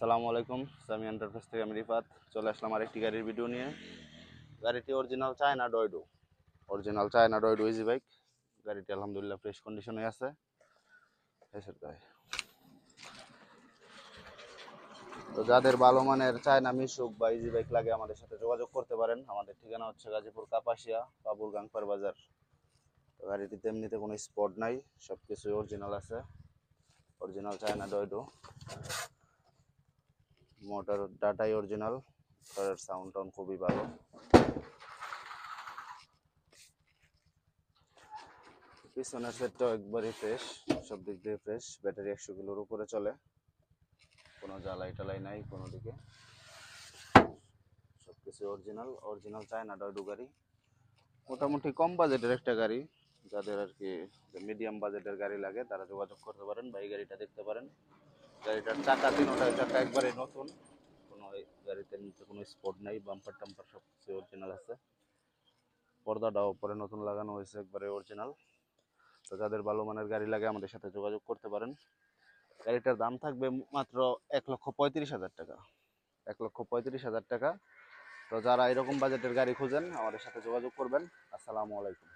আসসালামু আলাইকুম। সামি এন্টারপ্রাইজ থেকে আমি রিফাত চলে আসলাম আরেকটি গাড়ির ভিডিও নিয়ে। গাড়িটি অরিজিনাল চায়না ডয়ডো ইজি বাইক। গাড়িটি আলহামদুলিল্লাহ ফ্রেশ কন্ডিশনে আছে। তো যাদের ভালো মানের চায়না মিশুক বা ইজি বাইক লাগে আমাদের সাথে যোগাযোগ করতে পারেন। আমাদের ঠিকানা হচ্ছে গাজীপুর কাপাসিয়া বাবুর গাংপার বাজার। তো গাড়িটিতে এমনিতে কোনো স্পট নাই, সব কিছুই অরিজিনাল আছে। অরিজিনাল চায়না ডয়ডো, মোটর ডাটাই অরিজিনাল, মোটরের সাউন্ড টাউন খুবই ভালো। পিছনের সেটটাও একবারই ফ্রেশ, সব দিক দিয়ে ফ্রেশ। ব্যাটারি 100 কিলোর উপরে চলে, কোনো জ্বালাই টালাই নাই কোনো দিকে, সব কিছু অরিজিনাল চায়না ডয়ডো গাড়ি। মোটামুটি কম বাজেটের একটা গাড়ি, যাদের আর কি মিডিয়াম বাজেটের গাড়ি লাগে তারা যোগাযোগ করতে পারেন বা এই গাড়িটা দেখতে পারেন। গাড়িটার চাকা তিনটার চাকা একবারে নতুন, কোনো গাড়িতে নিচে কোনো স্পট নাই, বাম্পার টাম্পার সব কিছু অরিজিনাল আছে। পর্দাটাও পরে নতুন লাগানো হয়েছে, একবারে অরিজিনাল। তো যাদের ভালো মানের গাড়ি লাগে আমাদের সাথে যোগাযোগ করতে পারেন। গাড়িটার দাম থাকবে মাত্র 1,35,000 টাকা। 1,35,000 টাকা। তো যারা এরকম বাজেটের গাড়ি খুঁজেন আমাদের সাথে যোগাযোগ করবেন। আসসালামু আলাইকুম।